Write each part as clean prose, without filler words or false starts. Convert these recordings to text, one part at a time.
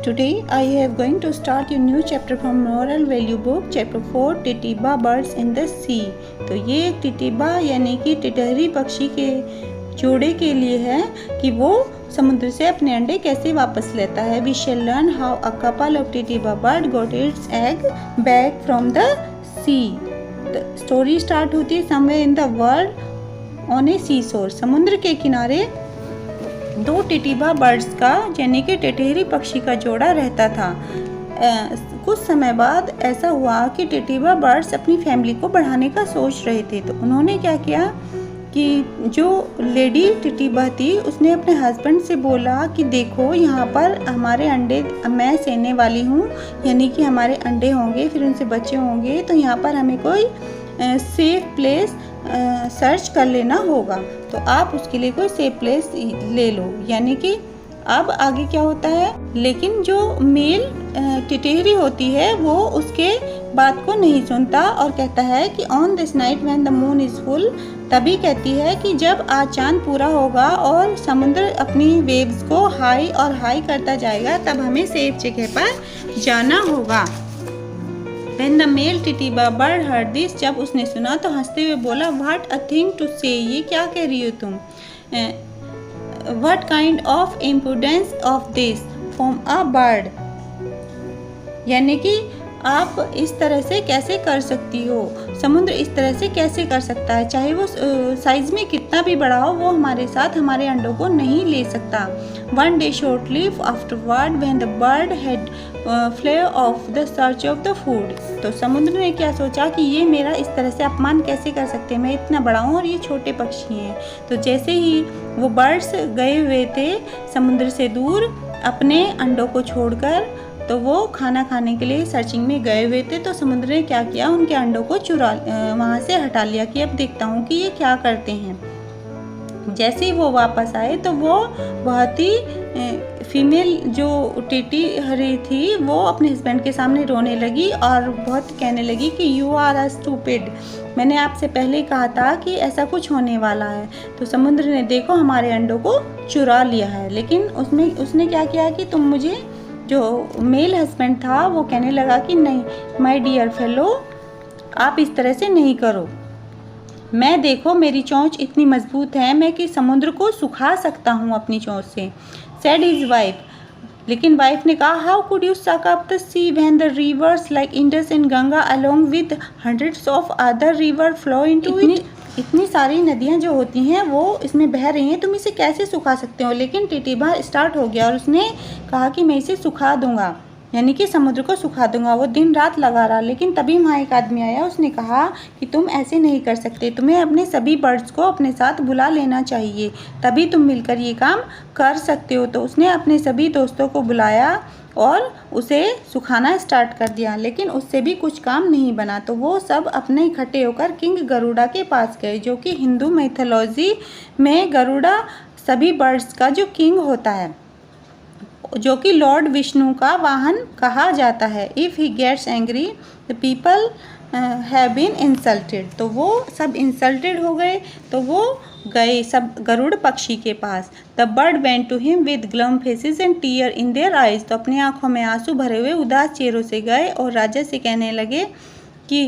Today I am going to start a new chapter from moral value book chapter 4 टिटिबा birds in the sea। तो ये एक टिटिबा यानी कि टिटहरी पक्षी के जोड़े के लिए है कि वो समुद्र से अपने अंडे कैसे वापस लेता है। We shall learn how a couple of टिटिबा bird got its egg back from the sea। The story start होती है somewhere in the world on a seashore। समुद्र के किनारे दो टिटिबा बर्ड्स का यानी कि टिटहरी पक्षी का जोड़ा रहता था। कुछ समय बाद ऐसा हुआ कि टिटिबा बर्ड्स अपनी फैमिली को बढ़ाने का सोच रहे थे। तो उन्होंने क्या किया कि जो लेडी टिटिबा थी उसने अपने हस्बैंड से बोला कि देखो यहाँ पर हमारे अंडे मैं सेने वाली हूँ, यानी कि हमारे अंडे होंगे, फिर उनसे बच्चे होंगे, तो यहाँ पर हमें कोई सेफ प्लेस सर्च कर लेना होगा। तो आप उसके लिए कोई सेफ प्लेस ले लो। यानी कि अब आगे क्या होता है, लेकिन जो मेल टिटहरी होती है वो उसके बात को नहीं सुनता और कहता है कि on this night when the moon is full, तभी कहती है कि जब आज चांद पूरा होगा और समुद्र अपनी वेव्स को हाई और हाई करता जाएगा तब हमें सेफ जगह पर जाना होगा। When the male टिटिबा bird heard this, जब उसने सुना तो हंसते हुए बोला What a thing to say, ये क्या कह रही हो तुम? What kind of impudence of this from a bird? यानी कि आप इस तरह से कैसे कर सकती हो, समुद्र इस तरह से कैसे कर सकता है, चाहे वो साइज में कितना भी बड़ा हो, वो हमारे साथ हमारे अंडों को नहीं ले सकता। One day shortly afterward when the bird had fled off the search of the food, तो समुद्र ने क्या सोचा कि ये मेरा इस तरह से अपमान कैसे कर सकते हैं, मैं इतना बड़ा हूँ और ये छोटे पक्षी हैं। तो जैसे ही वो बर्ड्स गए हुए थे समुद्र से दूर अपने अंडों को छोड़कर, तो वो खाना खाने के लिए सर्चिंग में गए हुए थे, तो समुद्र ने क्या किया, उनके अंडों को वहाँ से हटा लिया कि अब देखता हूँ कि ये क्या करते हैं। जैसे ही वो वापस आए तो वो बहुत ही फीमेल जो टिटहरी थी वो अपने हस्बैंड के सामने रोने लगी और बहुत कहने लगी कि यू आर अ स्टूपिड, मैंने आपसे पहले ही कहा था कि ऐसा कुछ होने वाला है। तो समुद्र ने देखो हमारे अंडों को चुरा लिया है। लेकिन उसने क्या किया कि तुम मुझे, जो मेल हस्बैंड था वो कहने लगा कि नहीं माय डियर फेलो, आप इस तरह से नहीं करो, मैं देखो मेरी चोंच इतनी मजबूत है मैं कि समुद्र को सुखा सकता हूँ अपनी चोंच से। सेड हिज वाइफ, लेकिन वाइफ ने कहा हाउ कुड यू सक up the see when the reverse like Indus and Ganga along with hundreds of other river flow into it, इतनी सारी नदियाँ जो होती हैं वो इसमें बह रही हैं, तुम इसे कैसे सुखा सकते हो। लेकिन टिटिबा स्टार्ट हो गया और उसने कहा कि मैं इसे सुखा दूंगा, यानी कि समुद्र को सुखा दूंगा। वो दिन रात लगा रहा, लेकिन तभी वहाँ एक आदमी आया, उसने कहा कि तुम ऐसे नहीं कर सकते, तुम्हें अपने सभी बर्ड्स को अपने साथ बुला लेना चाहिए, तभी तुम मिलकर ये काम कर सकते हो। तो उसने अपने सभी दोस्तों को बुलाया और उसे सुखाना स्टार्ट कर दिया, लेकिन उससे भी कुछ काम नहीं बना। तो वो सब अपने इकट्ठे होकर किंग गरुड़ा के पास गए, जो कि हिंदू मैथोलॉजी में गरुड़ा सभी बर्ड्स का जो किंग होता है, जो कि लॉर्ड विष्णु का वाहन कहा जाता है। If he gets angry the people have been insulted, तो वो सब इंसल्टेड हो गए, तो वो गए सब गरुड़ पक्षी के पास। The bird went to him with glum faces and tear in their eyes, तो अपनी आंखों में आंसू भरे हुए उदास चेहरों से गए और राजा से कहने लगे कि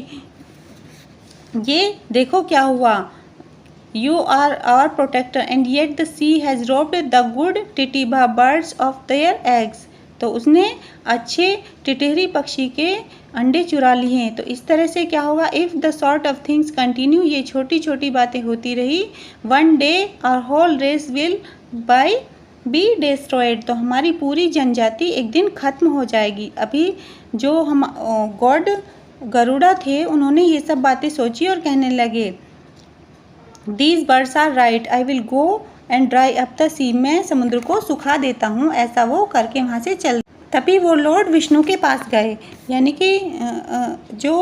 ये देखो क्या हुआ, You are our protector and yet the sea has robbed the good टिटिबा birds of their eggs। तो उसने अच्छे टिटहरी पक्षी के अंडे चुरा लिए हैं। तो इस तरह से क्या होगा, if the sort of things continue, ये छोटी छोटी बातें होती रही, one day our whole race will be destroyed, तो हमारी पूरी जनजाति एक दिन ख़त्म हो जाएगी। अभी जो हम गॉड गरुड़ा थे उन्होंने ये सब बातें सोची और कहने लगे These birds are right, I will go and dry up the sea, मैं समुद्र को सुखा देता हूँ। ऐसा वो करके वहाँ से चल, तभी वो लॉर्ड विष्णु के पास गए, यानी कि जो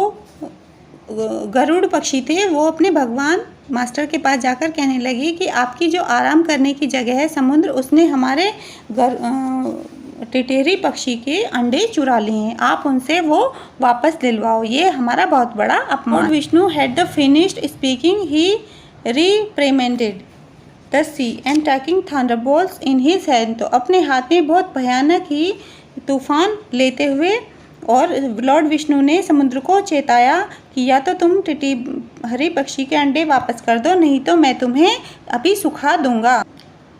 गरुड़ पक्षी थे वो अपने भगवान मास्टर के पास जाकर कहने लगे कि आपकी जो आराम करने की जगह है समुद्र, उसने हमारे टिटहरी पक्षी के अंडे चुरा लिए हैं, आप उनसे वो वापस दिलवाओ, ये हमारा बहुत बड़ा अपमान। Vishnu had the finished speaking, he reprimanded the sea and taking thunderbolts in his hand, तो अपने हाथ में बहुत भयानक ही तूफान लेते हुए, और लॉर्ड विष्णु ने समुद्र को चेताया कि या तो तुम टिटहरी पक्षी के अंडे वापस कर दो, नहीं तो मैं तुम्हें अभी सुखा दूंगा।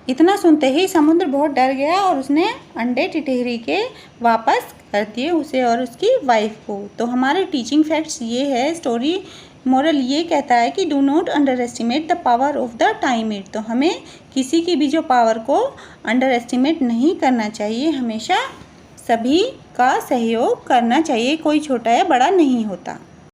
इतना सुनते ही समुद्र बहुत डर गया और उसने अंडे टिटहरी के वापस कर दिए, उसे और उसकी वाइफ को। तो हमारे टीचिंग फैक्ट्स ये है, स्टोरी मोरल ये कहता है कि do not under estimate the power of the time it. तो हमें किसी की भी जो पावर को अंडर एस्टिमेट नहीं करना चाहिए, हमेशा सभी का सहयोग करना चाहिए, कोई छोटा या बड़ा नहीं होता।